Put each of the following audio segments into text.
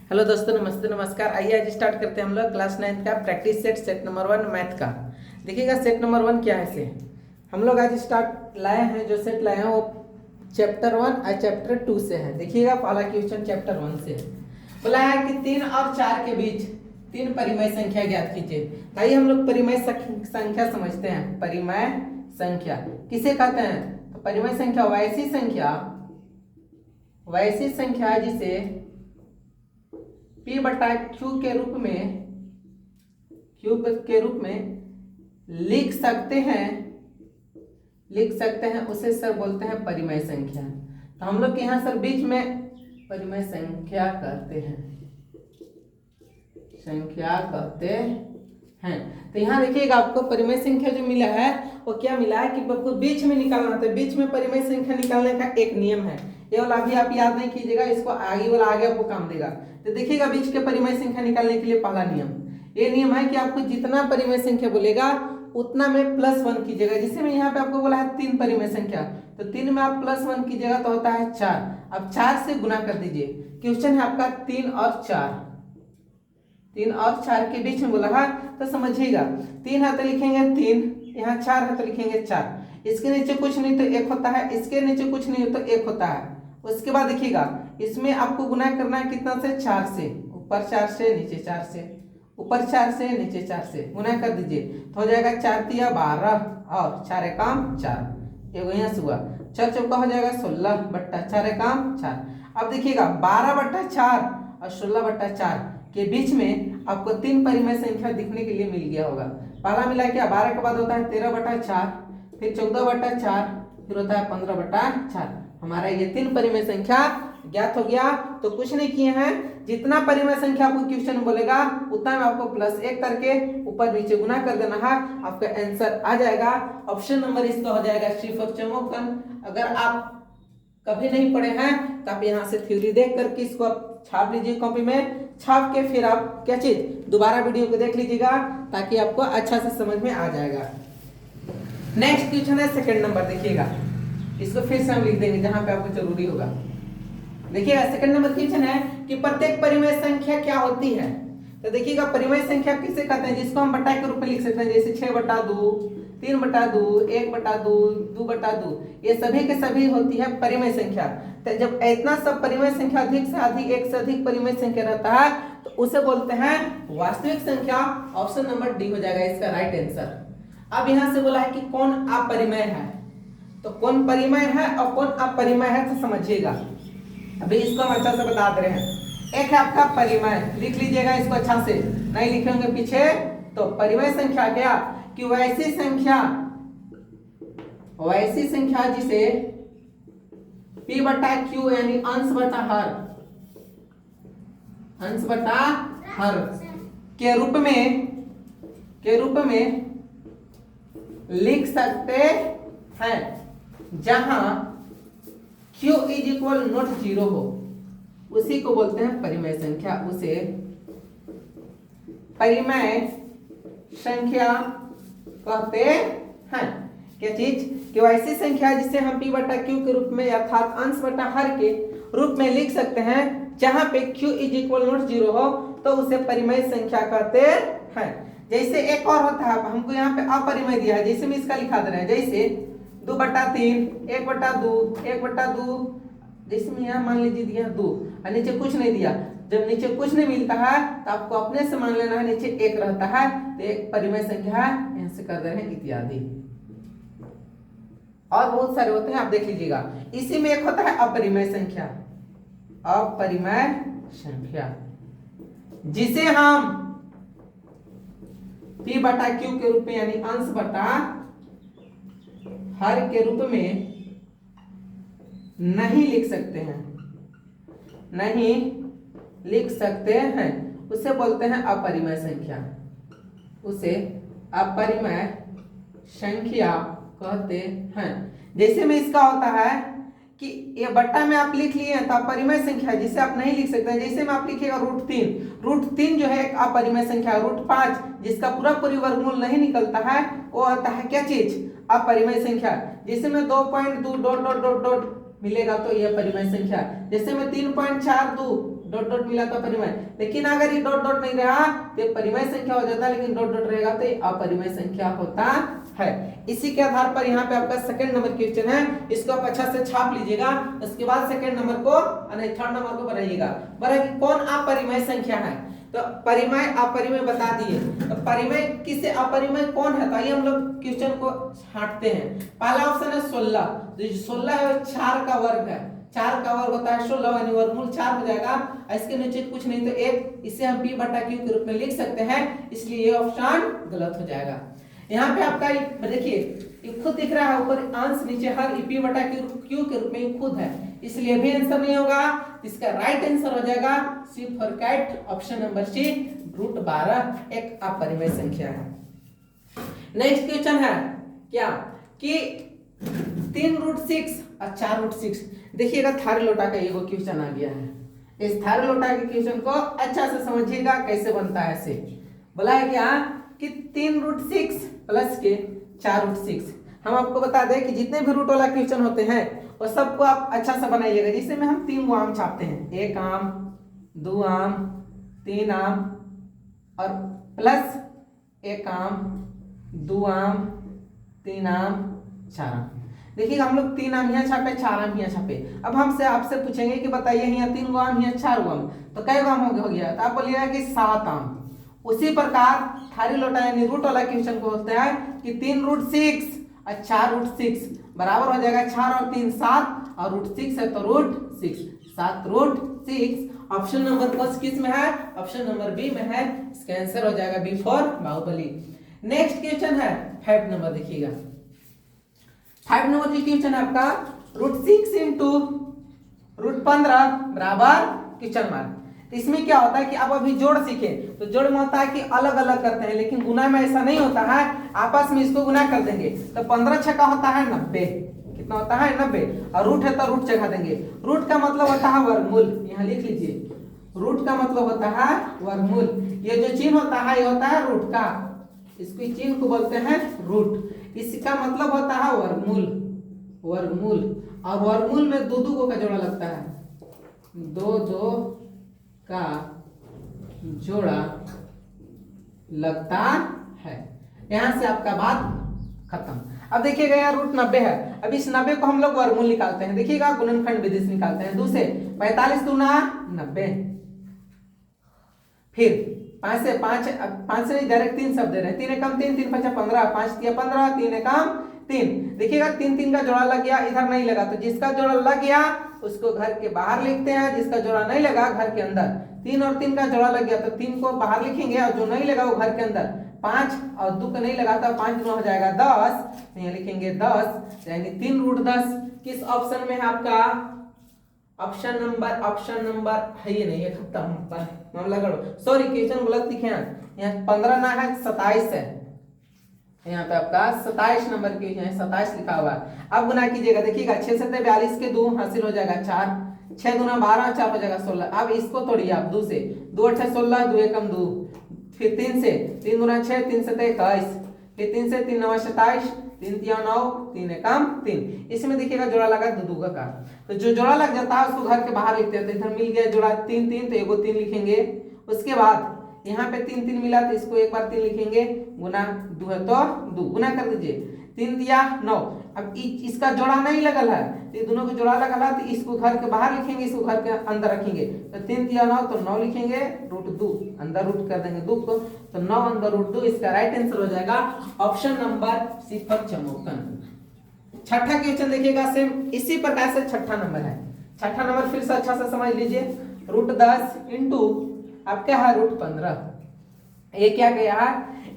Hello दोस्तों, नमस्ते नमस्कार। आइए आज स्टार्ट करते हैं हम लोग क्लास 9 का प्रैक्टिस सेट नंबर 1 मैथ का। देखिएगा सेट नंबर 1 क्या है से हम लोग आज स्टार्ट लाए हैं। जो सेट लाए हैं वो चैप्टर 1 और चैप्टर 2 से है। देखिएगा पहला क्वेश्चन चैप्टर 1 से है। बोला है कि 3 और 4 के बीच 3 परिमेय संख्या ज्ञात कीजिए। आइए हम लोग परिमेय संख्या समझते हैं। परिमेय संख्या किसे कहते हैं? तो परिमेय संख्या वैसी संख्या जिसे P बटा Q के रूप में लिख सकते हैं उसे सर बोलते हैं परिमेय संख्या। तो हम लोग के यहाँ सर बीच में परिमेय संख्या कहते हैं। तो यहाँ देखिएगा आपको परिमेय संख्या जो मिला है वो क्या मिला है कि आपको बीच में निकालना होता है। बीच में परिमेय संख्या निकालने का एक नियम है। ये वाला अभी आप याद नहीं कीजिएगा, इसको आगे वाला आगे आपको काम देगा। तो देखिएगा बीच के परिमेय संख्या निकालने के लिए पहला नियम ये नियम है कि आपको जितना परिमेय संख्या बोलेगा उतना में +1 कीजिएगा। जिसे मैं यहाँ पे आपको बोला है 3 परिमेय संख्या, तो 3 में आप +1 कीजिएगा तो होता है 4। अब 4 से गुना कर दीजिए। क्वेश्चन है आपका 3 और 4 के बीच में बोला है, तो समझिएगा 3 है तो लिखेंगे 3, यहाँ 4 है तो लिखेंगे 4। इसके नीचे कुछ नहीं तो 1 होता है, इसके नीचे कुछ नहीं तो 1 होता है। उसके बाद देखिएगा इसमें आपको गुना करना है कितना से? 4 से। ऊपर 4 से नीचे 4 से, ऊपर 4 से नीचे 4 से गुना कर दीजिए तो हो जाएगा 4 तिया 12 और 4 एकम 4। ये यहाँ से हुआ 4 चौका हो जाएगा 16 बट्टा 4 एकम 4। अब देखिएगा 12 बट्टा 4 और 16 बट्टा 4 के बीच में आपको 3 परिमेय संख्या दिखने के लिए मिल गया होगा। पहला मिला क्या? 12 के बाद होता है 13 बट्टा 4, फिर 14 बट्टा 4, फिर होता है 15 बट्टा 4। हमारा ये 3 परिमेय संख्या ज्ञात हो गया। तो कुछ नहीं किए हैं, जितना परिमेय संख्या आपको क्वेश्चन में बोलेगा उतना में आपको +1 करके ऊपर नीचे गुना कर देना है, आपका आंसर आ जाएगा। ऑप्शन नंबर इसका हो जाएगा सी फॉर चमोकन। अगर आप कभी नहीं पढ़े हैं तो आप यहाँ से थ्योरी देख करके इसको आप छाप लीजिए कॉपी में, छाप के फिर आप क्या चीज दोबारा वीडियो को देख लीजिएगा ताकि आपको अच्छा से समझ में आ जाएगा। नेक्स्ट क्वेश्चन है सेकंड नंबर। देखिएगा इसको फिर से हम लिख देंगे जहां पे आपको जरूरी होगा। देखिएगा सेकंड नंबर क्वेश्चन है कि प्रत्येक परिमेय संख्या क्या होती है। तो देखिएगा परिमेय संख्या किसे कहते हैं? जिसको हम बटा के रूप में लिख सकते हैं, जैसे 6/2, 3/2, 1/2, 2/2। ये सभी के सभी होती है परिमेय संख्या। तो जब इतना सब परिमेय संख्या अधिक से अधिक एक से अधिक परिमेय संख्या रहता है तो उसे बोलते हैं वास्तविक संख्या। ऑप्शन नंबर डी हो जाएगा इसका राइट आंसर। अब यहाँ से बोला है कि कौन अपरिमेय है, तो कौन परिमेय है और कौन अपरिमेय है तो समझिएगा। अभी इसको हम अच्छा से बता दे रहे हैं। एक है आपका परिमेय, लिख लीजिएगा इसको अच्छा से, नहीं लिखेंगे पीछे। तो परिमेय संख्या क्या कि वैसी संख्या जिसे P बटा Q यानी अंश बटा हर के रूप में लिख सकते हैं, जहां Q = 0 हो, उसी को बोलते हैं परिमेय संख्या। उसे परिमेय संख्या कहते हैं। क्या चीज कि वैसी संख्या जिसे हम P बटा Q के रूप में अर्थात अंश बटा हर के रूप में लिख सकते हैं, जहां पे Q = 0 हो, तो उसे परिमेय संख्या कहते हैं। जैसे एक और होता है, हमको यहाँ पे अपरिमेय दिया है, जैसे मैं इसका लिखा दे रहे हैं, जैसे 2/3, 1/2, जैसे मैं यहाँ मान लीजिए दिया 2 और नीचे कुछ नहीं दिया। जब नीचे कुछ नहीं मिलता है तो आपको अपने से मान लेना है नीचे 1 रहता है तो एक परिमेय संख्या है, यहाँ से कर दे रहे हैं इत्यादि। और बहुत सारे होते हैं, आप देख लीजिएगा। इसी में एक होता है अपरिमेय संख्या जिसे हम P बटा Q के रूप में यानी अंश बटा हर के रूप में नहीं लिख सकते हैं, उसे बोलते हैं अपरिमेय संख्या। उसे अपरिमेय संख्या कहते हैं। जैसे में इसका होता है कि ये बट्टा में आप लिख लिए हैं तो अपरिमेय संख्या जिसे आप नहीं लिख सकते हैं। जैसे में आप लिखिएगा √3 जो है एक अपरिमेय संख्या। √5 जिसका पूरा वर्गमूल नहीं निकलता है वो होता है क्या चीज? अपरिमेय संख्या। जिसमें 2.2 मिलेगा तो यह परिमेय संख्या। जैसे मैं 3.42 डॉट डॉट मिला तो परिमेय, लेकिन अगर ये डॉट डॉट नहीं रहा तो परिमेय संख्या हो जाता है, लेकिन डॉट डॉट रहेगा तो ये अपरिमेय संख्या होता है। इसी के आधार पर यहाँ पे आपका सेकंड नंबर क्वेश्चन है, इसको आप अच्छा से छाप लीजिएगा। उसके बाद सेकंड नंबर को थर्ड नंबर को बनाइएगा। कि कौन अपरिमेय संख्या है, तो परिमेय अपरिमेय बता दिए, तो परिमेय किसे अपरिमेय कौन है, तो आइए हम लोग क्वेश्चन को छांटते हैं। पहला ऑप्शन है 16, जो 16 है वो 4 का वर्ग है, 4 का वर्ग होता है 16, यानी वर्गमूल 4 हो जाएगा। इसके नीचे कुछ नहीं तो 1, इसे हम p बटा q के रूप में लिख सकते हैं, इसलिए ये ऑप्शन गलत हो जाएगा। यहाँ पे आपका देखिए ये खुद दिख रहा है, ऊपर अंश नीचे हर p बटा q के रूप में खुद है, इसलिए भी आंसर नहीं होगा। इसका राइट आंसर हो जाएगा C for cat, option number C, √12 एक अपरिमेय संख्या है। नेक्स्ट क्वेश्चन है क्या कि 3√6 और 4√6। देखिएगा थारी लोटा का एगो क्वेश्चन आ गया है। इस थारी लोटा के क्वेश्चन को अच्छा से समझिएगा कैसे बनता है। ऐसे बोला है क्या कि 3√6 प्लस के 4√6। हम आपको बता दें कि जितने भी रूट वाला क्वेश्चन होते हैं वो सबको आप अच्छा से बनाइएगा। जिससे में हम 3 आम छापते हैं, 1 आम, 2 आम, 3 आम और प्लस 1 आम, 2 आम, 3 आम, 4 आम। देखिएगा हम लोग 3 आम यहाँ छापे, 4 आम यहाँ छापे। अब हमसे आपसे पूछेंगे कि बताइए यहाँ 3 आम यहाँ 4 आम, तो कै आम हो गया, तो आप बोलिएगा कि 7 आम। उसी प्रकार थारी लोटा यानी रूट वाला क्वेश्चन को होता है कि 3√6 और 4√6 बराबर हो जाएगा 4 और 3 7 और √6 है तो √6, 7√6। ऑप्शन नंबर फर्स्ट किस में है, ऑप्शन नंबर बी में है। इसका आंसर हो जाएगा B for Baahubali. Next question है 5 नंबर, देखिएगा 5 नंबर की क्वेश्चन है आपका √6 इंटू √15 बराबर क्वेश्चन मार्क। इसमें क्या होता है कि आप अभी जोड़ सीखे तो जोड़ में होता है कि अलग अलग करते हैं, लेकिन गुना में ऐसा नहीं होता है, आपस में इसको गुना कर देंगे। तो 15 छक्का होता है 90, कितना होता है 90, और रूट है तो रूट चढ़ा देंगे। रूट का मतलब होता है वर्गमूल, यहाँ लिख लीजिए, रूट का मतलब होता है वर्गमूल। ये जो चिन्ह होता है ये होता है रूट का, इसको चिन्ह को बोलते हैं रूट। इसका मतलब होता है वर्गमूल, वर्गमूल। और वर्गमूल में दो दो का जोड़ा लगता है, दो दो का जोड़ा लगता है। यहां से आपका बात खत्म। अब देखिएगा यार रूट 90 है, अब इस 90 को हम लोग वर्गमूल निकालते हैं। देखिएगा गुणनखंड विधि से निकालते हैं। 2 से 45 दूना 90, फिर 5 से 5 से डायरेक्ट 3 शब्द दे रहे हैं, 3 एकम 3, 3 5 15, 5 दिया 15, 3 एकम 3। देखिएगा 3 3 का जोड़ा लग गया, इधर नहीं लगा, तो जिसका जोड़ा लग गया उसको घर के बाहर लिखते हैं, जिसका जोड़ा नहीं लगा घर के अंदर। 3 और 3 का जोड़ा लग गया तो 3 को बाहर लिखेंगे, और जो नहीं लगा वो घर के अंदर। 5 और 2 का नहीं लगा तो 5 दूना हो जाएगा 10, यहाँ लिखेंगे 10, यानी 3√10 किस ऑप्शन में है आपका, ऑप्शन नंबर है ये नहीं है, खत्म मामला करो। सॉरी क्वेश्चन गलत लिखे हैं, यहाँ 15 ना है 27 है, यहाँ पे आपका 27 नंबर की है, 27 लिखा हुआ है। अब गुना कीजिएगा, देखिएगा 6 से 42 के 2 हासिल हो जाएगा 4, 6 दूना 12, 4 हो जाएगा 16। अब इसको तोड़िए आप 2 से, 2 8 16, 2 एकम 2, फिर 3 से, 3 दूना 6, 3 से 21, फिर 3 से 3 9 27, 3 3 9, 3 एकम 3। इसमें देखिएगा जोड़ा लगा दो का, तो जो जोड़ा लग जाता है उसको घर के बाहर लिखते हैं। तो इधर मिल गया जोड़ा 3 3, तो एगो 3 लिखेंगे। उसके बाद यहाँ पे 3 3 मिला तो इसको एक बार 3 लिखेंगे, गुना 2 है तो 2, गुना कर दीजिए, 3 दिया 9। अब इसका जोड़ा नहीं लगल है, तो ये दोनों को जोड़ा लगल है, तो इसको घर के बाहर लिखेंगे, इसको घर के अंदर रखेंगे। तो 3 दिया 9 तो 9 लिखेंगे, √2 अंदर रूट कर देंगे 2 को, तो 9 अंदर √2। इसका राइट आंसर हो जाएगा ऑप्शन नंबर सी पर चमोकन। छठा क्वेश्चन देखिएगा सेम इसी प्रकार से छठा नंबर है। छठा नंबर फिर से अच्छा से समझ लीजिए, √10 इंटू अब क्या है √15। ये क्या गया है,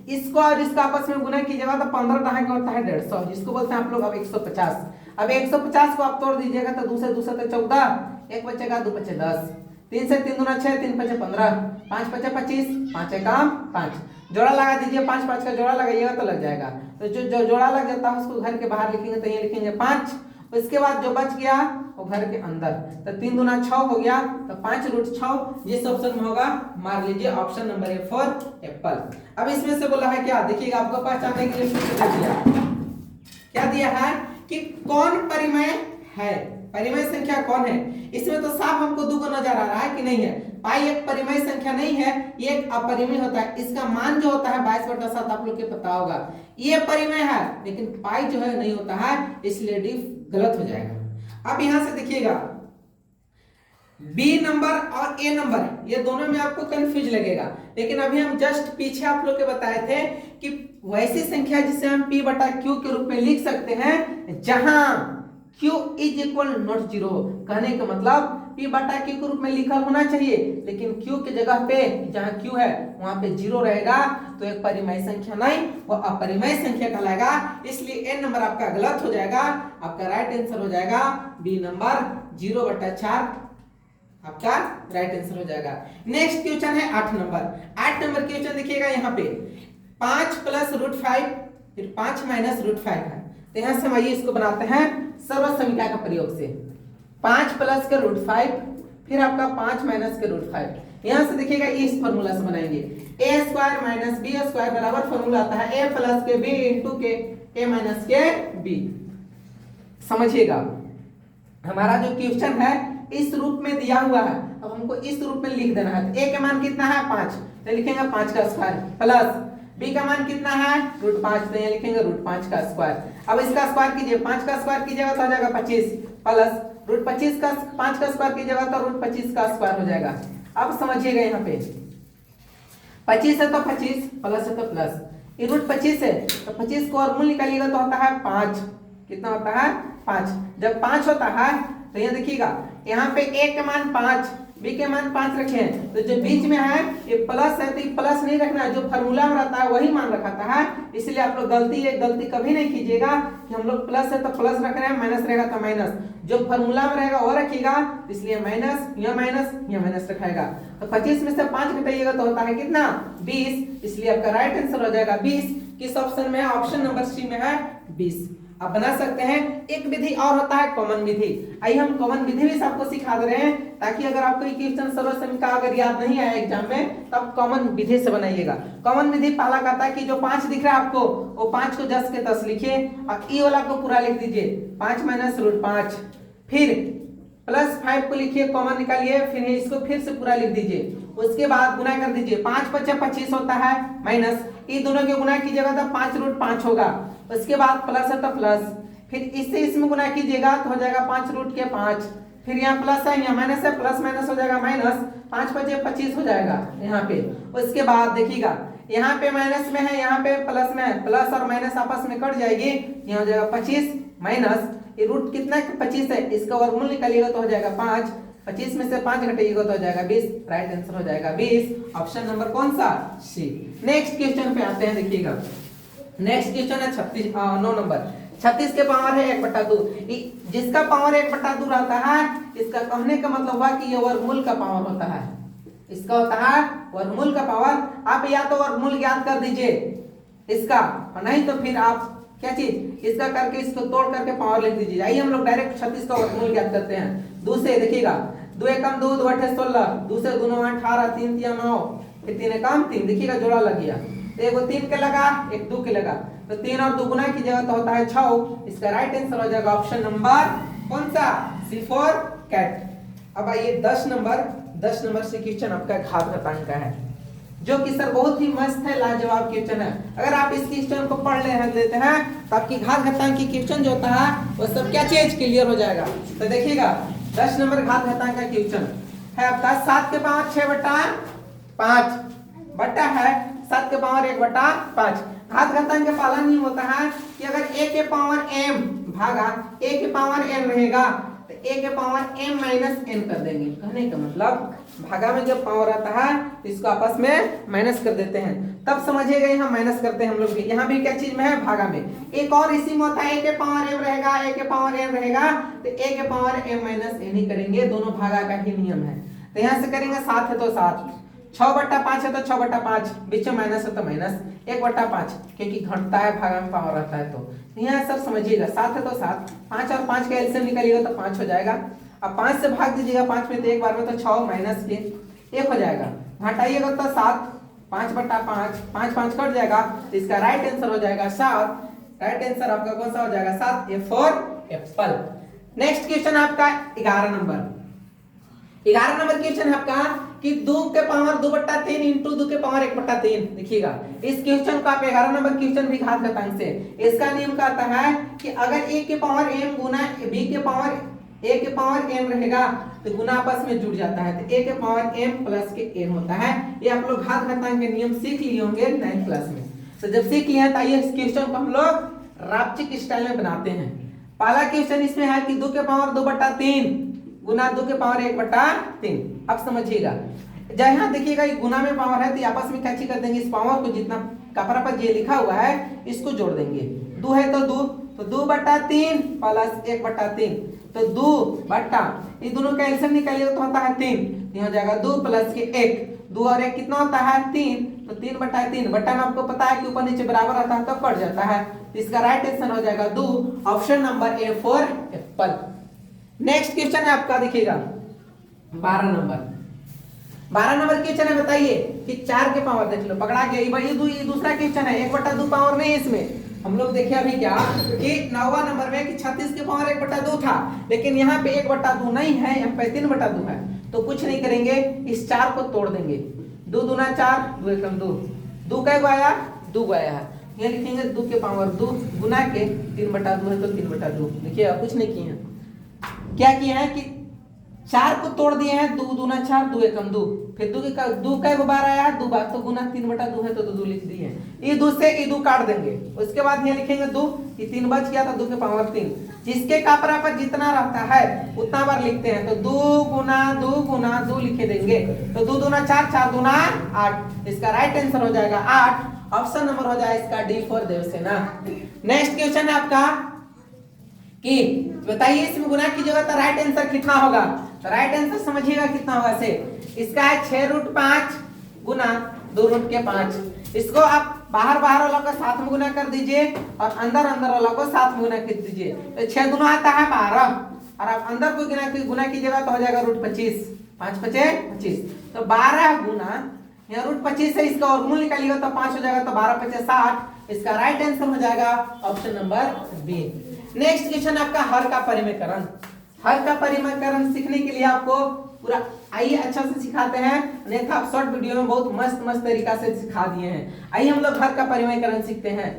इसको और इसका आपस में गुना कीजिएगा तो 15 कहाँ का होता है 150, जिसको बोलते हैं आप लोग अब 150। अब 150 को आप तोड़ दीजिएगा तो 2 से 2 से 14, 1 बचेगा 2 बचे 10, 3 से 3 दूना 6, 3 5 15, 5 5 25, 5 एकम 5। जोड़ा लगा दीजिए, 5 5 का जोड़ा लगाइएगा तो लग जाएगा। तो जो जोड़ा लग जाता है उसको घर के बाहर लिखेंगे, तो ये लिखेंगे 5। उसके बाद जो बच गया वो घर के अंदर, तो 3 दूना 6 हो गया, तो 5√6 जिस ऑप्शन में होगा मार लीजिए option number A for Apple. अब इसमें से बोला है क्या, देखिएगा आपको पहचानने के लिए फिर से दिया क्या दिया है कि कौन परिमेय है, परिमेय संख्या कौन है? इसमें तो साफ हमको दुगो नजर आ रहा है कि नहीं है। पाई एक परिमेय संख्या नहीं है, ये एक अपरिमेय होता है। इसका मान जो होता है 22/7 आप लोग के पता होगा, ये परिमेय है, लेकिन पाई जो है नहीं होता है, इसलिए डी गलत हो जाएगा। अब यहां से देखिएगा बी नंबर और ए नंबर ये दोनों में आपको कंफ्यूज लगेगा, लेकिन अभी हम जस्ट पीछे आप लोग के बताए थे कि वैसी संख्या जिसे हम p बटा q के रूप में लिख सकते हैं जहां q is equal not zero. कहने का मतलब p बटा q के रूप में लिखा होना चाहिए, लेकिन q के जगह पे जहां q है वहां पे जीरो रहेगा, तो एक परिमेय संख्या नहीं, वो अपरिमेय संख्या कहलाएगा। इसलिए n नंबर आपका गलत हो जाएगा। आपका राइट आंसर हो जाएगा बी नंबर 0/4 आपका राइट आंसर हो जाएगा। नेक्स्ट क्वेश्चन है 8 नंबर। 8 नंबर क्वेश्चन देखिएगा यहाँ पे 5 + √5 फिर 5 - √5 है। तो यहाँ से हम आइए इसको बनाते हैं सर्व समीकरण का प्रयोग से। 5 + के √5 फिर आपका 5 - के √5। यहाँ से देखिएगा इस फॉर्मूला से बनाएंगे a² - b² बराबर फॉर्मूला आता है a + के b * के a - के b। समझिएगा हमारा जो क्वेश्चन है इस रूप में दिया हुआ है, अब हमको इस रूप में लिख देना है। a का मान कितना है 5, तो लिखेंगे 5 का स्क्वायर प्लस b का मान कितना है √5, तो यहाँ लिखेंगे √5 का स्क्वायर। अब इसका स्क्वायर कीजिए, 5 का स्क्वायर कीजिएगा तो आ जाएगा 25 प्लस √25 का 5 का स्क्वायर कीजिएगा तो √25 का स्क्वायर हो जाएगा। अब समझिएगा यहाँ पे 25 है तो 25 प्लस है तो प्लस, ये √25 है तो 25 को वर्गमूल निकालिएगा तो होता है 5। कितना होता है 5। जब 5 होता है तो यहाँ देखिएगा यहाँ पे a के मान 5 b के मान 5 रखे हैं, तो जो बीच में है ये प्लस है तो ये प्लस नहीं रखना है, जो फॉर्मूला में रहता है वही मान रखाता है। इसलिए आप लोग गलती कभी नहीं कीजिएगा कि हम लोग प्लस है तो प्लस रख रहे हैं, माइनस रहेगा तो माइनस, जो फॉर्मूला में रहेगा वो रखिएगा। इसलिए माइनस या माइनस रखाएगा। तो 25 में से 5 घटाइएगा तो होता है कितना 20। इसलिए आपका राइट आंसर हो जाएगा 20। किस ऑप्शन में है? ऑप्शन नंबर सी में है 20। आप बना सकते हैं। एक विधि और होता है कॉमन विधि। आइए हम कॉमन विधि भी आपको सिखा दे रहे हैं, ताकि अगर आपको ये क्वेश्चन सर्व समीकरण अगर याद नहीं आया एग्जाम में तब कॉमन विधि से बनाइएगा। कॉमन विधि पहला कहता है कि जो 5 दिख रहा है आपको वो 5 को 10 के 10 लिखिए और ई वाला को पूरा लिख दीजिए 5 - √5, फिर +5 को लिखिए कॉमन निकालिए, फिर इसको फिर से पूरा लिख दीजिए। उसके बाद गुना कर दीजिए 5 × 5 = 25 होता है, माइनस ये दोनों के गुना कीजिएगा तो 5 √5 होगा। उसके बाद प्लस है तो प्लस, फिर इससे इसमें गुना कीजिएगा तो हो जाएगा 5 √5, फिर यहाँ प्लस है यहाँ माइनस है, प्लस माइनस हो जाएगा माइनस, 5 × 5 = 25 हो जाएगा यहाँ पे। उसके बाद देखिएगा यहाँ पे माइनस में है, यहाँ पे प्लस में है, प्लस और माइनस आपस में कट जाएगी, यहाँ हो जाएगा 25 माइनस ये रूट कितना 25 है, इसका वर्गमूल निकालिएगा तो हो जाएगा 5। 25 में से 5 घटाइएगा तो हो जाएगा 20। राइट आंसर हो जाएगा 20। ऑप्शन नंबर कौन सा? सी। नेक्स्ट क्वेश्चन पे आते हैं। देखिएगा नेक्स्ट क्वेश्चन है 9 नंबर। 36 के पावर है 1/2। जिसका पावर 1/2 रहता है इसका कहने का मतलब हुआ कि ये वर्गमूल का पावर होता है। इसका होता है वर्गमूल का पावर। आप या तो वर्गमूल ज्ञात कर दीजिए इसका, और नहीं तो फिर आप क्या चीज इसका करके इसको तोड़ करके पावर लिख दीजिए। आइए हम लोग डायरेक्ट 36 का वर्गमूल ज्ञात करते हैं। 2 से देखिएगा 2 × 2 = 2 × 8 = 16, 2 से 2 × 9 = 18, 3 × 3 = 9, फिर 3 × 3 देखिएगा जोड़ा लग गया, एक 3 के लगा एक 2 के लगा, तो 3 और 2 गुना कीजिएगा तो होता है 6। इसका राइट आंसर हो जाएगा ऑप्शन नंबर कौन सा? C4 cat. अब आइए 10 नंबर से क्वेश्चन आपका घात घातांक का है, जो कि सर बहुत ही मस्त है, लाजवाब क्वेश्चन है। अगर आप इस क्वेश्चन को पढ़ लेते हैं तो आपकी घात घातांक की क्वेश्चन जो होता है वो सब क्या चीज क्लियर हो जाएगा। तो देखिएगा 10 नंबर घात घातांक का क्वेश्चन है आपका 7 के पावर 6/5 बटा है 7 के पावर 1/5। घात घातांक का पहला नियम होता है कि अगर a के पावर m भागा a के पावर n रहेगा तो a के पावर m - n कर देंगे। कहने का मतलब भागा में जब पावर आता है तो इसको आपस में माइनस कर देते हैं, तब समझिएगा यहाँ माइनस करते हैं हम लोग भी। यहाँ भी क्या चीज में है? भागा में। एक और इसी में होता है a के पावर m रहेगा, a के पावर n रहेगा तो a के पावर m - n ही करेंगे, दोनों भागा का ही नियम है। तो यहाँ से करेंगे 7 है तो 7, 6/5 है तो 6/5, बीच में माइनस है तो माइनस 1/5, क्योंकि घटता है भागा में पावर रहता है। तो यहाँ सब समझिएगा 7 है तो 7, 5 और 5 का एलसीएम निकालिएगा तो 5 हो जाएगा। अब 5 से भाग दीजिएगा 5 में तो एक बार में तो 6 माइनस के 1 हो जाएगा, घटाइएगा तो 7, 5/5, 5 5 कट जाएगा, तो इसका राइट आंसर हो जाएगा 7। राइट आंसर आपका कौन सा हो जाएगा? 7। A4 Apple. नेक्स्ट क्वेश्चन आपका 11 नंबर। 11 नंबर क्वेश्चन है आपका कि 2 के पावर 2/3 इंटू 2 के पावर 1/3। देखिएगा इस क्वेश्चन को आप 11 नंबर क्वेश्चन भी घात घातांक से, इसका नियम कहता है कि अगर a के पावर m गुना b के पावर a के पावर m रहेगा तो गुना आपस में जुड़ जाता है, तो a के पावर m प्लस के n होता है। ये आप लोग घात घातांक के नियम सीख लिए होंगे 9th क्लास में। तो जब सीख लिए तो आइए इस क्वेश्चन को हम लोग रापचिक स्टाइल में बनाते हैं। पहला क्वेश्चन इसमें है कि 2 के पावर 2/3 गुना 2 के पावर 1/3। अब समझिएगा जहाँ देखिएगा ये गुना में पावर है तो आपस में कैची कर देंगे, इस पावर को जितना कपड़ा पर जे लिखा हुआ है इसको जोड़ देंगे। 2 है तो 2, तो 2/3 प्लस 1/3, तो 2 बट्टा ये दोनों का एलसीएम निकालिए तो होता है 3, यहाँ जाएगा 2 प्लस के 1, 2 और 1 कितना होता है 3, तो 3/3 बट्टा में आपको पता है कि ऊपर नीचे बराबर आता है तो कट जाता है, तो इसका राइट आंसर हो जाएगा 2, option number A for Apple. Next question है आपका देखिएगा 12 नंबर। 12 नंबर क्वेश्चन है, बताइए कि 4 के पावर देख लो पकड़ा गया। ये दूसरा क्वेश्चन है, 1/2 पावर नहीं है इसमें। हम लोग देखे अभी क्या कि 9वां नंबर में कि 36 के पावर 1/2 था, लेकिन यहाँ पे 1/2 नहीं है, यहाँ पे 3/2 है। तो कुछ नहीं करेंगे, इस 4 को तोड़ देंगे। 2 दूना 4, 2 एकम 2, 2 कै गो आया 2 गो आया है, यहाँ लिखेंगे 2 के पावर 2 गुना के 3/2 है तो 3/2। देखिए कुछ नहीं किए हैं, क्या किए हैं कि 4 को तोड़ दिए हैं, 2 दूना 4, 2 एकम 2, फिर 2 कै बार आया 2 बार, तो गुना 3/2 है तो 2 लिख दिए। ये 2 से ये 2 काट देंगे, उसके बाद यहाँ लिखेंगे 2, ये 3 बच गया था 2 के पावर 3। जिसके कापरा पर जितना रहता है उतना बार लिखते हैं, तो 2 गुना 2 लिखे देंगे, तो 2 दूना 4, 4 दूना 8। इसका राइट आंसर हो जाएगा 8, ऑप्शन नंबर हो जाएगा इसका D for Devasena. Next question है आपका कि बताइए इसमें गुना कीजिएगा तो राइट आंसर कितना होगा। तो राइट आंसर समझिएगा कितना होगा से, इसका है 6√5 गुना 2√5। इसको आप बाहर वाला को साथ में गुना कर दीजिए और अंदर वाला को साथ में गुना कर दीजिए, तो 6 दूना आता है 12, और आप अंदर को गुना कीजिएगा तो हो जाएगा √25, 5 5 25, तो 12 गुना यहाँ √25 है, इसका वर्गमूल निकालिएगा तो 5 हो जाएगा, तो 12 5 60। इसका राइट आंसर हो जाएगा option number B. Next question आपका हर का परिमेयकरण। हर का परिमेयकरण सीखने के लिए आपको पूरा आइए अच्छा से सिखाते हैं, नहीं आप शॉर्ट वीडियो में बहुत मस्त तरीका से सिखा दिए हैं। आइए हम लोग हर का परिमेयकरण सीखते हैं।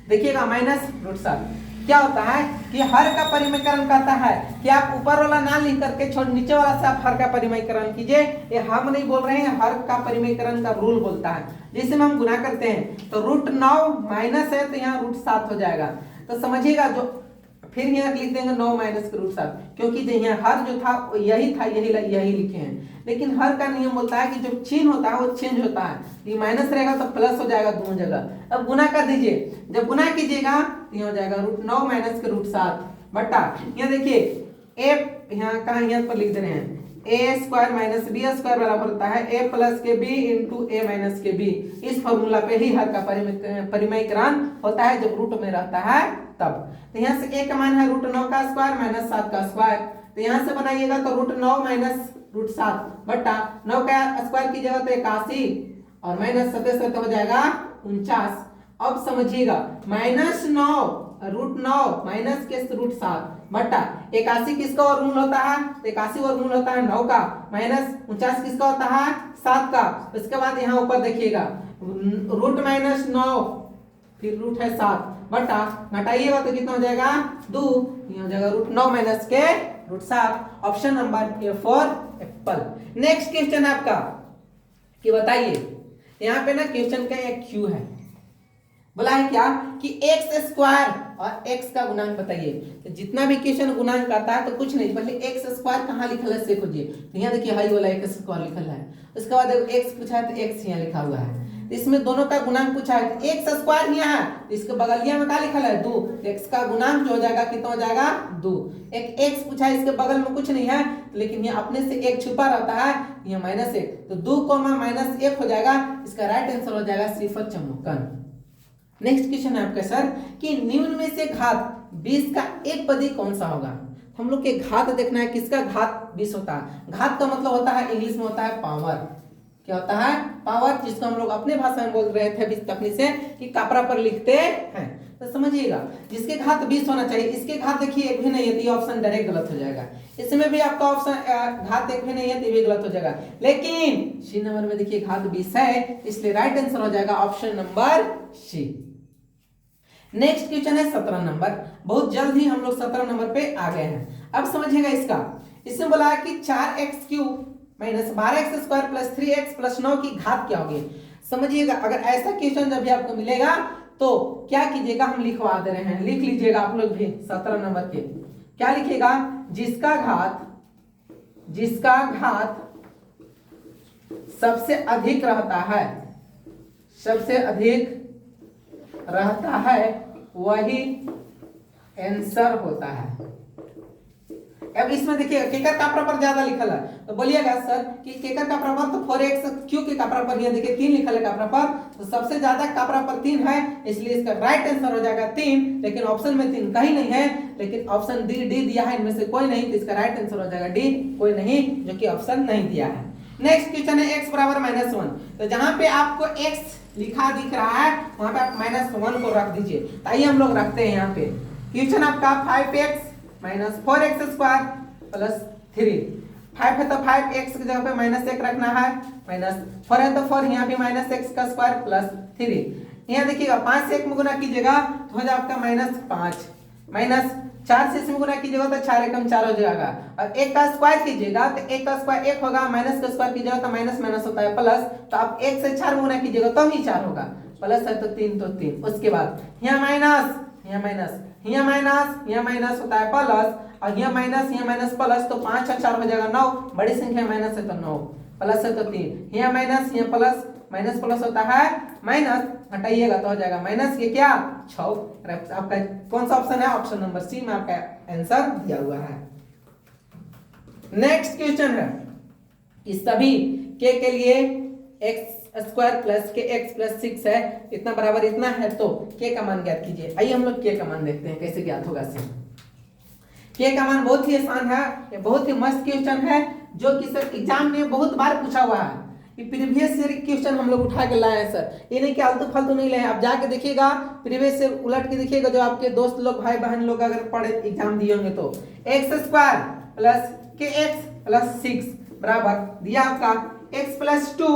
देखिएगा -√7 क्या होता है कि हर का परिमेयकरण कहता है कि आप ऊपर वाला ना लिख करके छोड़ नीचे वाला से आप हर का परिमेयकरण कीजिए। ये हम नहीं बोल रहे हैं, हर का परिमेयकरण का रूल बोलता है। जिसे हम गुना करते हैं तो √9 माइनस है तो यहाँ √7 हो जाएगा। तो समझिएगा जो फिर यहाँ लिख देंगे 9 माइनस √7, क्योंकि यहाँ हर जो था यही था, यही लिखे हैं। लेकिन हर का नियम बोलता है कि जो चिन्ह होता है वो चेंज होता है, ये माइनस रहेगा तो प्लस हो जाएगा दोनों जगह। अब गुना कर दीजिए, जब गुना कीजिएगा तो यहाँ हो जाएगा √9 माइनस √7 बटा, यहाँ देखिए ए यहाँ कहाँ यहाँ पर लिख दे रहे हैं a² माइनस b² बराबर होता है a प्लस के b इंटू a माइनस के b। इस फॉर्मूला पे ही हर का परिमेयकरण होता है जब रूट में रहता है तब। तो यहाँ से a का मान है √9 का स्क्वायर माइनस 7 का स्क्वायर, तो यहाँ से बनाइएगा तो √9 माइनस √7 बटा 9 का स्क्वायर कीजिएगा तो 81 और माइनस 7 हो जाएगा 49। अब समझिएगा -9 √9 माइनस के √7 बटा 81 किसका वर्गमूल होता है, 81 वर्गमूल होता है 9 का, माइनस 49 किसका होता है 7 का। उसके बाद यहाँ ऊपर देखिएगा √-9 फिर रूट है 7 बटा घटाइएगा तो कितना हो जाएगा 2, ये हो जाएगा √9 माइनस के √7, option number A for Apple. Next question है आपका कि बताइए यहाँ पे ना क्वेश्चन का एक क्यू है, बोला है क्या कि x² और x का गुणांक बताइए। तो जितना भी क्वेश्चन गुणांक आता है तो कुछ नहीं, पहले x² कहाँ लिखल है से खोजिए। तो यहाँ देखिए हाई वाला x² लिखल है, उसके बाद x पूछा है तो x यहाँ लिखा हुआ है। इसमें दोनों का गुणांक पूछा है तो x² यहाँ है तो इसके बगलिया में क्या लिखल है 2, x का गुणांक जो हो जाएगा कितना हो जाएगा 2। एक x पूछा है इसके बगल में कुछ नहीं है, लेकिन ये अपने से एक छुपा रहता है, ये -1, तो 2 -1 हो जाएगा। इसका राइट आंसर हो जाएगा श्रीफल चमुकन। नेक्स्ट क्वेश्चन है आपका सर कि निम्न में से घात 20 का एक पदी कौन सा होगा। हम लोग के घात देखना है, किसका घात 20 होता है। घात का मतलब होता है इंग्लिश में होता है पावर। क्या होता है पावर, जिसको हम लोग अपने भाषा में बोल रहे थे 20 तकनीक से कि कापरा पर लिखते हैं। तो समझिएगा, जिसके घात 20 होना चाहिए, इसके घात देखिए एक भी नहीं है तो ये ऑप्शन डायरेक्ट गलत हो जाएगा। इसमें भी आपका ऑप्शन घात एक भी नहीं है तो ये भी गलत हो जाएगा। लेकिन सी नंबर में देखिए घात 20 है, इसलिए राइट आंसर हो जाएगा option number C. Next question है 17 नंबर। बहुत जल्द ही हम लोग 17 नंबर पे आ गए हैं। अब समझिएगा इसका, इसमें बोला है कि 4x³ minus 12x² plus 3x plus 9 की घात क्या होगी। समझिएगा, अगर ऐसा क्वेश्चन जब भी आपको मिलेगा तो क्या कीजिएगा, हम लिखवा दे रहे हैं, लिख लीजिएगा आप लोग भी 17 नंबर के। क्या लिखिएगा, जिसका घात सबसे अधिक रहता है वही आंसर होता है। अब इसमें देखिए केकर का प्रॉपर ज्यादा लिखल है तो बोलिएगा सर कि केकर का प्रॉपर तो 4x क्यों के का प्रॉपर ये देखिए 3 लिखल है का प्रॉपर, तो सबसे ज्यादा का प्रॉपर 3 है, इसलिए इसका राइट आंसर हो जाएगा 3। लेकिन ऑप्शन में 3 कहीं नहीं है, लेकिन ऑप्शन डी दिया है, इनमें से कोई नहीं, तो इसका राइट आंसर हो जाएगा डी, कोई नहीं, जो कि ऑप्शन नहीं दिया है। नेक्स्ट क्वेश्चन है x बराबर -1। तो जहां पे आपको x लिखा दिख रहा है वहां पे आप -1 को रख दीजिए। तो आइए हम लोग रखते हैं यहाँ पे। क्वेश्चन आपका 5x माइनस 4x² प्लस 3। 5 है तो 5x की जगह पे -1 रखना है, माइनस 4 है तो 4, यहाँ भी -x² प्लस 3। यहाँ देखिएगा 5 से 1 में गुना कीजिएगा तो हो जाएगा आपका -5, माइनस 4 से इसमें गुना कीजिएगा तो 4 एकम 4 हो जाएगा, और 1 का स्क्वायर कीजिएगा तो 1 का स्क्वायर 1 होगा, माइनस का स्क्वायर कीजिएगा तो माइनस माइनस होता है प्लस, तो आप 1 से 4 में गुना कीजिएगा तो ही 4 होगा, प्लस है तो 3 तो 3। उसके बाद यहाँ माइनस, यहाँ माइनस, यहाँ माइनस, यहाँ माइनस होता है प्लस, और यहाँ माइनस प्लस, तो 5 और 4 हो जाएगा 9, बड़ी संख्या माइनस है तो 9, प्लस है तो 3, यहाँ माइनस, यहाँ प्लस, माइनस प्लस होता है माइनस, हटाइएगा तो हो जाएगा माइनस, ये क्या 6। आपका कौन सा ऑप्शन है, ऑप्शन नंबर सी में आपका आंसर दिया हुआ है। नेक्स्ट क्वेश्चन है कि सभी के लिए x² प्लस के x प्लस 6 है, इतना बराबर इतना है, तो k का मान ज्ञात कीजिए। आइए हम लोग k का मान देखते हैं कैसे ज्ञात होगा। k का मान बहुत ही आसान है, ये बहुत ही मस्त क्वेश्चन है जो कि सर एग्जाम में बहुत बार पूछा हुआ है। ये प्रीवियस ईयर क्वेश्चन हम लोग उठा के लाए हैं सर, ये नहीं कि आलतू फालतू नहीं लाए। आप जाके देखिएगा प्रीवियस ईयर उलट के देखिएगा, जो आपके दोस्त लोग भाई बहन लोग अगर पढ़े एग्जाम दिए होंगे तो x² प्लस के x प्लस 6 बराबर दिया आपका x plus 2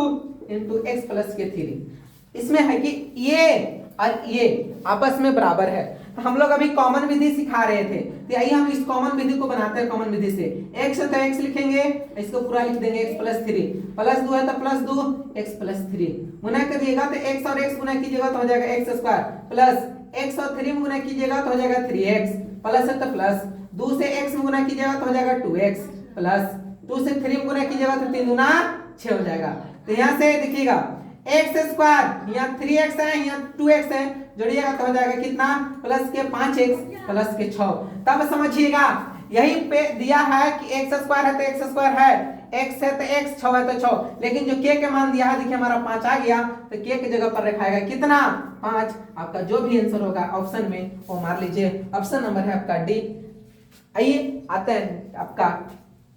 into x plus के 3। इसमें है कि ये और ये आपस में बराबर है, तो हम लोग अभी कॉमन विधि सिखा रहे थे, तो आइए हम इस कॉमन विधि को बनाते हैं। कॉमन विधि से x है तो x लिखेंगे, इसको पूरा लिख देंगे x प्लस 3, प्लस 2 है तो प्लस 2 x प्लस 3, गुना करिएगा तो x और x गुना कीजिएगा तो हो जाएगा x² प्लस x और 3 में गुना कीजिएगा तो हो जाएगा 3x, प्लस है तो प्लस 2 से x में गुना कीजिएगा तो हो जाएगा 2x, प्लस 2 से 3 में गुना कीजिएगा तो 3 दूना 6 हो जाएगा। तो यहाँ से देखिएगा x², यहाँ 3x है, यहाँ 2x है, जोड़िएगा तो हो जाएगा कितना, प्लस के 5x प्लस के 6। तब समझिएगा यही पे दिया है कि x² है तो x² है, x है तो x, 6 है तो 6, लेकिन जो k के मान दिया है देखिए हमारा 5 आ गया, तो k की जगह पर रखाएगा कितना 5। आपका जो भी आंसर होगा ऑप्शन में वो मार लीजिए, ऑप्शन नंबर है आपका डी। आइए आते हैं आपका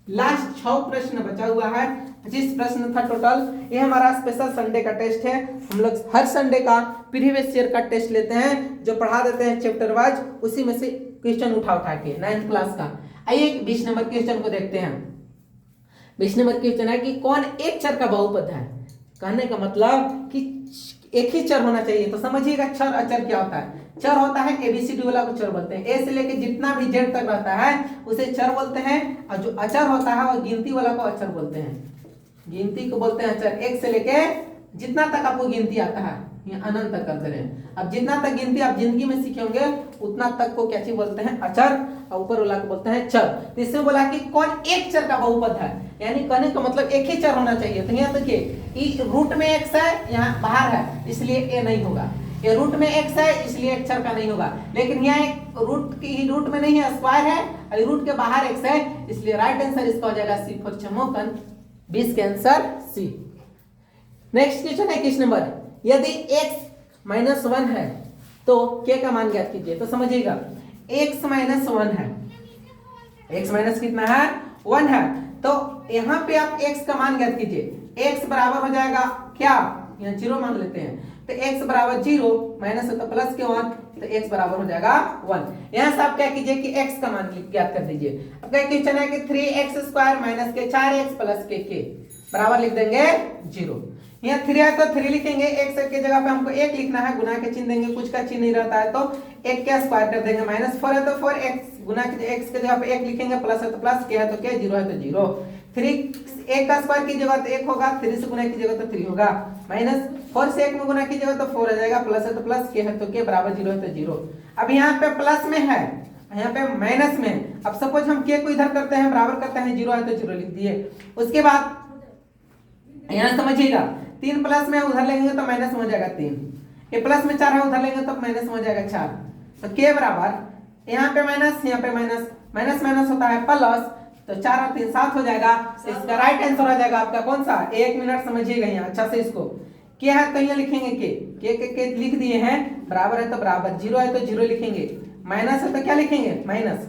लास्ट 6 प्रश्न बचा हुआ है, 25 प्रश्न था टोटल। ये हमारा स्पेशल संडे का टेस्ट है, हम लोग हर संडे का प्रीवियस ईयर का टेस्ट लेते हैं, जो पढ़ा देते हैं चैप्टर वाइज, उसी में से क्वेश्चन उठा के 9th क्लास का। आइए 20 नंबर क्वेश्चन को देखते हैं। 20 नंबर क्वेश्चन है कि कौन एक चर का बहुपद है। कहने का मतलब कि एक ही चर होना चाहिए, तो समझिएगा चर अचर क्या होता है। चर होता है एबीसीडी वाला को चर बोलते हैं, ए से लेके जितना भी जेड तक रहता है उसे चर बोलते हैं, और जो अचर होता है वो गिनती वाला को अचर बोलते हैं, गिनती को बोलते हैं अचर। एक से लेके जितना तक आपको गिनती आता है ये अनंत तक करते रहे। अब जितना तक गिनती आप जिंदगी में सीखे होंगे उतना तक को क्या चीज बोलते हैं, अचर, और ऊपर वाला को बोलते हैं चर। तो इसमें बोला कि कौन एक चर का बहुपद है, यानी कहने का मतलब एक ही चर होना चाहिए। तो यहाँ देखिए रूट में x है, यहाँ बाहर है इसलिए ए नहीं होगा, ये रूट में x है इसलिए एक चर का नहीं होगा, लेकिन यहाँ एक रूट में नहीं है, स्क्वायर है, और रूट के बाहर x है, इसलिए राइट आंसर इसका हो जाएगा सी फॉर चमोकन, 20 के आंसर सी। नेक्स्ट क्वेश्चन है 21 नंबर, यदि x -1 है तो k का मान ज्ञात कीजिए। तो समझिएगा x -1 है, x माइनस कितना है 1 है, तो यहाँ पे आप x का मान ज्ञात कीजिए। x बराबर हो जाएगा क्या, यहाँ 0 मान लेते हैं, तो x बराबर 0 माइनस है तो प्लस के 1 तो x बराबर हो जाएगा 1। यहाँ से आप क्या कीजिए कि x का मान ज्ञात कर दीजिए। अब क्या क्वेश्चन है कि 3x² माइनस के 4x प्लस के बराबर लिख देंगे 0। यहाँ 3 है तो 3 लिखेंगे, x के जगह पे हमको 1 लिखना है, गुना के चिन्ह देंगे, कुछ का चिन्ह नहीं रहता है तो 1 का स्क्वायर कर देंगे। माइनस 4 है तो 4x, गुना के x के जगह पे 1 लिखेंगे, प्लस है तो प्लस, के है तो के, 0 है तो 0। 3 1 का स्क्वायर की जगह तो 1 होगा, 3 से गुना की जगह तो 3 होगा, माइनस 4 से 1 में गुना की जगह तो 4 आ जाएगा, प्लस है तो प्लस, के है तो के, बराबर 0 है तो 0। अब यहाँ पे प्लस में है, यहाँ पे माइनस में। अब सपोज हम के को इधर करते हैं, बराबर करते हैं, 0 है तो 0 लिख दिए। उसके बाद यहाँ समझिएगा 3 प्लस में उधर लेंगे तो माइनस में हो जाएगा 3, ये प्लस में 4 है उधर लेंगे तो माइनस में हो जाएगा 4, तो के बराबर यहाँ पे माइनस, यहाँ पे माइनस, माइनस माइनस होता है प्लस, तो 4 और 3 7 हो जाएगा। इसका राइट आंसर हो जाएगा आपका कौन सा, 1 मिनट समझिएगा यहाँ अच्छा से इसको। के है तो यहाँ लिखेंगे के लिख दिए हैं, बराबर है तो बराबर, 0 है तो 0 लिखेंगे, माइनस है तो क्या लिखेंगे माइनस।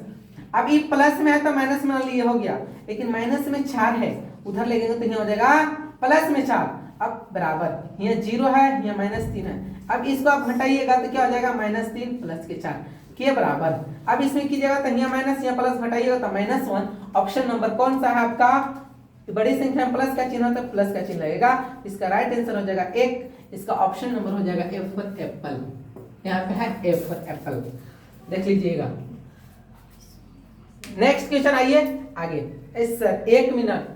अब ये प्लस में है तो माइनस में लिए हो गया, लेकिन माइनस में 4 है उधर लेंगे तो यहाँ हो जाएगा प्लस में 4। अब बराबर यहाँ 0 है, यहाँ माइनस 3 है। अब इसको आप घटाइएगा तो क्या हो जाएगा -3 प्लस के 4 के बराबर। अब इसमें कीजिएगा तो यहाँ माइनस यहाँ प्लस घटाइएगा तो -1। ऑप्शन नंबर कौन सा है आपका, बड़ी संख्या में प्लस का चिन्ह तो प्लस का चिन्ह लगेगा। इसका राइट आंसर हो जाएगा 1। इसका ऑप्शन नंबर हो जाएगा F फॉर एप्पल, यहाँ पे है F फॉर एप्पल, देख लीजिएगा। नेक्स्ट क्वेश्चन आइए आगे। इस 1 मिनट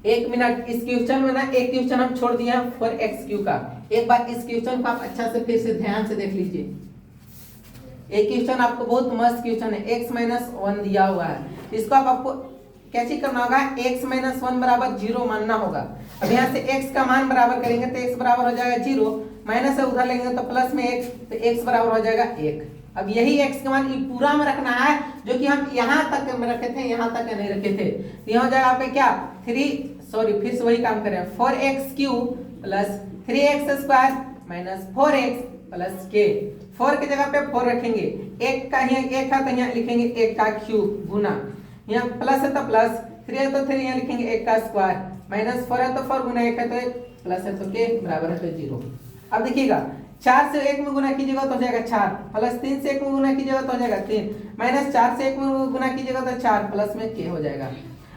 इस क्वेश्चन में ना एक क्वेश्चन हम छोड़ दिए हैं फॉर x³ का। एक बार इस क्वेश्चन को आप अच्छा से फिर से ध्यान से देख लीजिए। एक क्वेश्चन आपको बहुत मस्त क्वेश्चन है, x-1 दिया हुआ है। इसको आपको क्या चीज करना होगा, x-1 बराबर 0 मानना होगा। अब यहाँ से x का मान बराबर करेंगे तो x बराबर हो जाएगा 0, माइनस से उधर लेंगे तो प्लस में 1, तो x बराबर हो जाएगा 1। अब यही x का मान पूरा में रखना है, जो कि हम यहाँ तक में रखे थे, यहाँ तक नहीं रखे थे। तो यहाँ हो जाएगा आपका क्या, फिर से वही काम करें, 4x³ plus 3x² minus 4x plus के। 4 की जगह पे 4 रखेंगे, 1 का यहाँ 1 है तो यहाँ लिखेंगे 1 का क्यूब गुना, यहाँ प्लस है तो प्लस, 3 है तो 3 यहाँ लिखेंगे 1 का स्क्वायर, माइनस 4 है तो 4 गुना 1 है तो 1, प्लस है तो के, बराबर है तो 0। अब देखिएगा 4 से 1 में गुना कीजिएगा तो हो जाएगा 4, प्लस 3 से 1 में गुना कीजिएगा तो हो जाएगा 3, माइनस 4 से 1 में गुना कीजिएगा तो 4, प्लस में के हो जाएगा।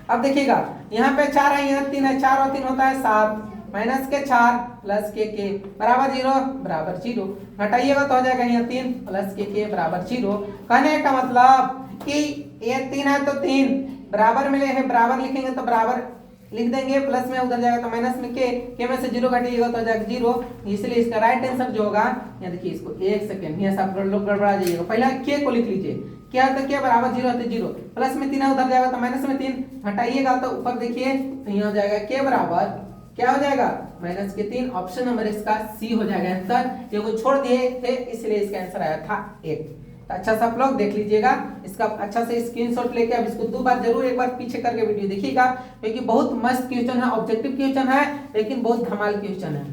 अब देखिएगा यहाँ पे 4 है, यहाँ 3 है, 4 और 3 होता है 7, माइनस के 4 प्लस के बराबर 0, बराबर 0। घटाइएगा तो हो जाएगा यहाँ 3 प्लस के बराबर 0। कहने का मतलब कि ये 3 है तो 3 बराबर में है, बराबर लिखेंगे तो बराबर लिख देंगे, प्लस में उधर जाएगा तो माइनस में के में से 0 घटाइएगा तो हो जाएगा 0। इसलिए इसका राइट आंसर जो होगा, यहाँ देखिए इसको 1 सेकंड यहाँ से आप लोग गड़बड़ा जाइएगा, पहले के को लिख लीजिए, क्या होता है क्या बराबर 0 है तो 0, प्लस में 3 है उधर जाएगा तो माइनस में 3, घटाइएगा तो ऊपर देखिए तो यहाँ हो जाएगा के बराबर क्या हो जाएगा माइनस के 3। ऑप्शन नंबर इसका सी हो जाएगा आंसर। ये को छोड़ दिए थे इसलिए इसका आंसर आया था 1। तो अच्छा सा आप लोग देख लीजिएगा, इसका अच्छा से स्क्रीनशॉट लेके अब इसको 2 बार जरूर एक बार पीछे करके वीडियो देखिएगा, क्योंकि बहुत मस्त क्वेश्चन है, ऑब्जेक्टिव क्वेश्चन है, लेकिन बहुत धमाल क्वेश्चन है।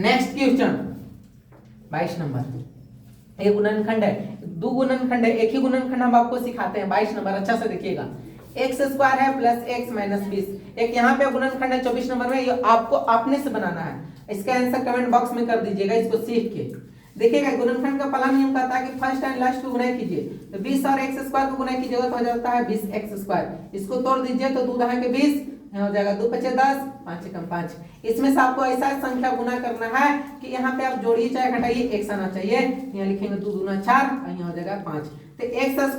नेक्स्ट क्वेश्चन 22 नंबर, एक गुणनखंड है, 2 गुणनखंड है, एक ही गुणनखंड हम आपको सिखाते हैं। 22 नंबर अच्छा से देखिएगा, x² है प्लस x माइनस 20। एक यहाँ पे गुणनखंड है 24 नंबर में, ये आपको अपने से बनाना है। इसका आंसर कमेंट बॉक्स में कर दीजिएगा इसको सीख के। देखिएगा गुणनखंड का पहला नियम कहता है कि फर्स्ट एंड लास्ट को गुणा कीजिए, तो 20 और x² को गुणा कीजिएगा तो हो जाता है 20x²। इसको तोड़ दीजिए तो 2 दहा के 20, यहाँ हो जाएगा 2 5 10, 5 एकम 5। इसमें से आपको ऐसा संख्या गुना करना है कि यहाँ पे आप जोड़िए चाहे घटाइए, x आना चाहिए। यहाँ लिखेंगे 2 दूना 4, यहाँ हो जाएगा 5, तो x²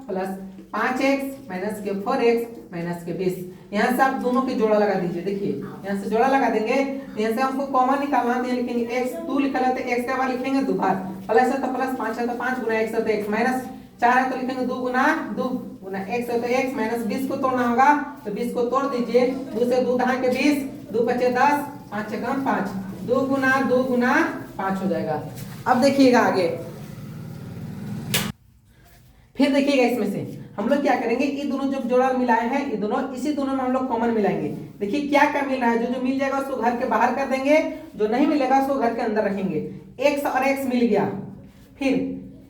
प्लस 5x माइनस के 4x माइनस के 20। यहाँ से आप दोनों के जोड़ा लगा दीजिए, देखिए यहाँ से जोड़ा लगा देंगे, यहाँ से हमको कॉमन निकालना है, लिखेंगे x, 2 लिखा है तो x का बार लिखेंगे 2 बार, प्लस है तो प्लस, 5 है तो 5 गुना x है तो x, माइनस 4 है तो लिखेंगे 2 गुना x है तो x, माइनस 20 को तोड़ना होगा तो 20 को तोड़ दीजिए, 2 से 2 दहा के 20, 2 5 10, 5 एकम 5, 2 गुना 5 हो जाएगा। अब देखिएगा आगे, फिर देखिएगा इसमें से हम लोग क्या करेंगे, ये दोनों जो जोड़ा मिलाए हैं, ये दोनों इसी दोनों में हम लोग कॉमन मिलाएंगे। देखिए क्या क्या मिल रहा है, जो मिल जाएगा उसको घर के बाहर कर देंगे, जो नहीं मिलेगा उसको घर के अंदर रखेंगे। x और x मिल गया, फिर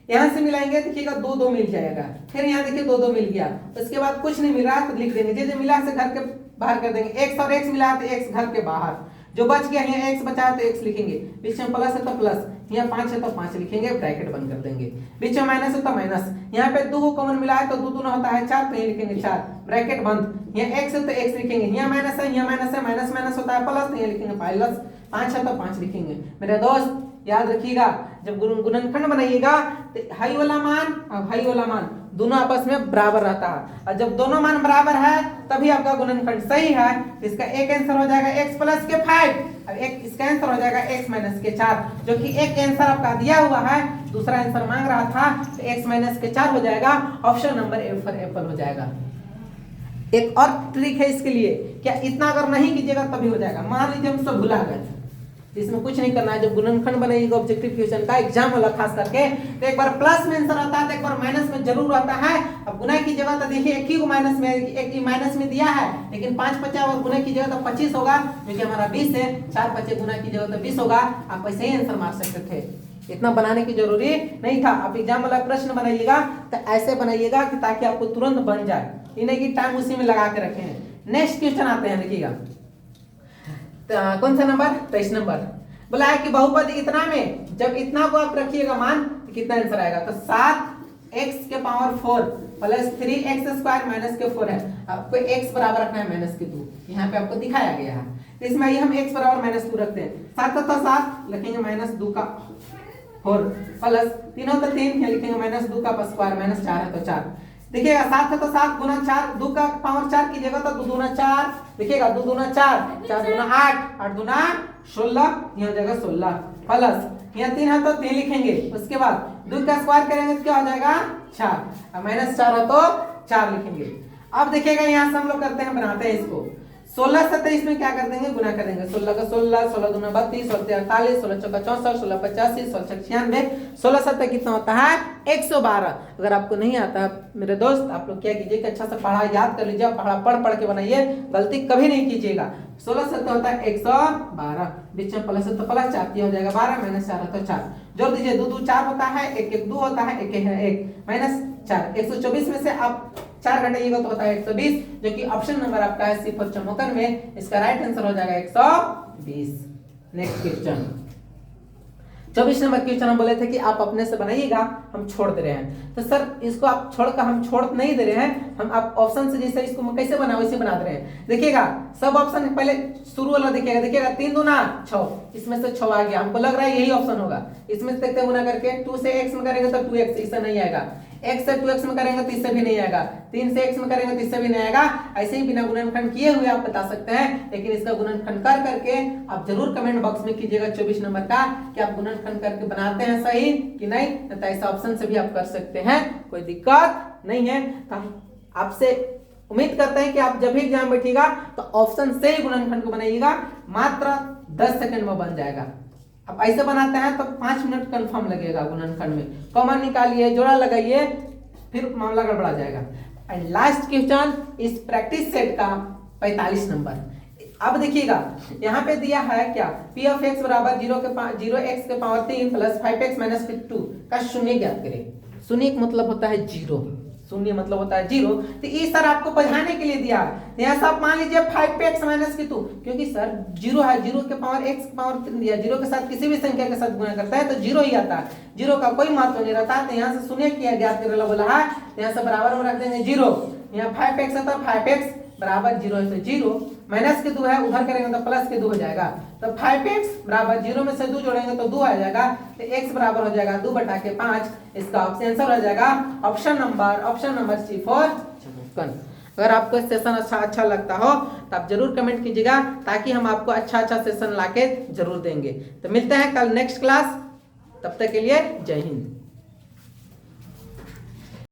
यहाँ से मिलाएंगे, देखिएगा 2 2 मिल जाएगा, फिर यहाँ देखिए 2 2 मिल गया, उसके बाद कुछ नहीं मिल रहा तो लिख देंगे, जो मिला से घर के बाहर कर देंगे। x और x मिला तो x घर के बाहर, जो बच गया यहाँ x बचा है तो x लिखेंगे, बीच में प्लस है तो प्लस, यहाँ 5 है तो 5 लिखेंगे, ब्रैकेट बंद कर देंगे। बीच में माइनस है तो माइनस, यहाँ पे 2 को कॉमन मिला है तो 2 दूना होता है 4, तो ये लिखेंगे 4, ब्रैकेट बंद। यहाँ x है तो x लिखेंगे, यहाँ माइनस है, यहाँ माइनस है, माइनस माइनस होता है प्लस, तो ये लिखेंगे प्लस, 5 है तो 5 लिखेंगे। मेरे दोस्त याद रखिएगा, जब गुणनखंड बनाइएगा तो हाई वाला मान और हाई वाला मान दोनों आपस में बराबर रहता है, और जब दोनों मान बराबर है तभी आपका गुणनखंड सही है। इसका एक आंसर हो जाएगा x प्लस के 5, और एक इसका आंसर हो जाएगा x माइनस के 4, जो कि एक आंसर आपका दिया हुआ है, दूसरा आंसर मांग रहा था, तो x माइनस के 4 हो जाएगा, option number A for Apple हो जाएगा। एक और ट्रिक है इसके लिए, क्या इतना अगर नहीं कीजिएगा तभी हो जाएगा। मान लीजिए हम सब भुला गए, इसमें कुछ नहीं करना है, जब गुणनखंड बनाइएगा ऑब्जेक्टिव क्वेश्चन का एग्जाम वाला खास करके, तो एक बार प्लस में आंसर आता है तो एक बार माइनस में जरूर आता है। अब गुना की जगह तो देखिए एक ही को माइनस में, एक ही माइनस में दिया है, लेकिन 5 50 और गुना की जगह तो 25 होगा, क्योंकि हमारा 20 है, 4 5 गुना की जगह तो 20 होगा। आप ऐसे ही आंसर मार सकते थे, इतना बनाने की जरूरी नहीं था। आप एग्जाम वाला प्रश्न बनाइएगा तो ऐसे बनाइएगा कि ताकि आपको तुरंत बन जाए, ये नहीं कि टाइम उसी में लगा के रखे हैं। नेक्स्ट क्वेश्चन आते हैं, देखिएगा कौन सा नंबर, 23 नंबर। बोला है कि बहुपद इतना में जब इतना को आप रखिएगा मान तो कितना आंसर आएगा, तो 7x के power 4 plus 3x square minus के 4 है। आपको x बराबर रखना है माइनस के 2, यहाँ पे आपको दिखाया गया है, तो इसमें आइए हम x बराबर माइनस 2 रखते हैं। 7 तो 7 लिखेंगे माइनस 2 का 4 प्लस 3 होता 3, यहाँ लिखेंगे माइनस 2 का स्क्वायर, माइनस 4 है तो 4। देखिएगा 7 है तो 7 गुना 4, 2 का पावर 4 की जगह तो 2 दूना 4, देखिएगा 2 दूना 4, 4 दूना 8, 8 दूना 16, यहाँ हो जाएगा 16 प्लस यहाँ 3 है तो 3 लिखेंगे, उसके बाद 2 का स्क्वायर करेंगे तो क्या हो जाएगा 4, और माइनस 4 है तो 4 लिखेंगे। अब देखिएगा यहाँ से हम लोग करते हैं, बनाते हैं इसको 16 से 23 में क्या कर देंगे, गुना कर देंगे। 16 का 16, 16 दूना 32, 16 48, 16 चौका 64, 16 85, 16 96, 16 7 कितना होता है 112। अगर आपको नहीं आता मेरे दोस्त, आप लोग क्या कीजिए कि अच्छा से पढ़ा याद कर लीजिए, पढ़ा पढ़ के बनाइए, गलती कभी नहीं कीजिएगा। 16 7 होता है 112, बीच में प्लस है तो प्लस 4 हो जाएगा 12, माइनस 4 है तो 4, जोड़ दीजिए 2 2 4 होता है, 1 1 2 होता है, 1 1 है 1, माइनस 4। 124 में से आप 4 घटाइएगा तो होता है 120, जो कि ऑप्शन नंबर आपका है सी फॉर चमोकन में, इसका राइट आंसर हो जाएगा 120। नेक्स्ट क्वेश्चन 24 नंबर क्वेश्चन हम बोले थे कि आप अपने से बनाइएगा, हम छोड़ दे रहे हैं। तो सर इसको आप छोड़कर हम छोड़ नहीं दे रहे हैं, हम आप ऑप्शन से जैसे इसको कैसे बनाओ वैसे बना दे रहे हैं। देखिएगा सब ऑप्शन पहले शुरू वाला देखिएगा, देखिएगा 3 दूना 6, इसमें से 6 आ गया, हमको लग रहा है यही ऑप्शन होगा। इसमें से देखते हैं गुना करके, 2 से x में करेंगे तो 2x, इससे नहीं आएगा। x से 2x में करेंगे तो इससे भी नहीं आएगा, 3 से x में करेंगे तो इससे भी नहीं आएगा। ऐसे ही बिना गुणनखंड किए हुए आप बता सकते हैं, लेकिन इसका गुणनखंड कर करके आप जरूर कमेंट बॉक्स में कीजिएगा 24 नंबर का कि आप गुणनखंड करके बनाते हैं सही कि नहीं, तो ऐसा ऑप्शन से भी आप कर सकते हैं, कोई दिक्कत नहीं है। तो आपसे उम्मीद करते हैं कि आप जब भी एग्जाम बैठिएगा तो ऑप्शन से ही गुणनखंड को बनाइएगा, मात्र 10 सेकंड में बन जाएगा। अब ऐसे बनाते हैं तो 5 मिनट कंफर्म लगेगा गुणनखंड में, कॉमन निकालिए, जोड़ा लगाइए, फिर मामला गड़बड़ा जाएगा। एंड लास्ट क्वेश्चन इस प्रैक्टिस सेट का 45 नंबर। अब देखिएगा यहाँ पे दिया है क्या, p ऑफ x बराबर 0x के पावर 3 प्लस 5x माइनस 2 का शून्य ज्ञात करें। शून्य का मतलब होता है 0, शून्य मतलब होता है 0। तो ये सर आपको पढ़ाने के लिए दिया है, यहाँ से आप मान लीजिए 5x माइनस 2, क्योंकि सर 0 है, 0 के पावर x के पावर 3 दिया, 0 के साथ किसी भी संख्या के साथ गुणा करता है तो 0 ही आता है, 0 का कोई महत्व नहीं रहता। तो यहाँ से शून्य किया ज्ञात करेला बोला है, यहाँ से बराबर में रख देंगे 0, यहाँ 5x है तो 5x बराबर 0 है तो 0, माइनस के 2 है उधर करेंगे तो प्लस के 2 हो जाएगा, तो 5x बराबर 0 में से 2 जोड़ेंगे तो 2 आ जाएगा, तो x बराबर हो जाएगा 2 बटा के 5। इसका आंसर हो जाएगा ऑप्शन नंबर सी फॉर चमोकन। अगर आपको सेशन अच्छा लगता हो तो आप जरूर कमेंट कीजिएगा, ताकि हम आपको अच्छा सेशन लाके जरूर देंगे। तो मिलते हैं कल नेक्स्ट क्लास, तब तक के लिए जय हिंद।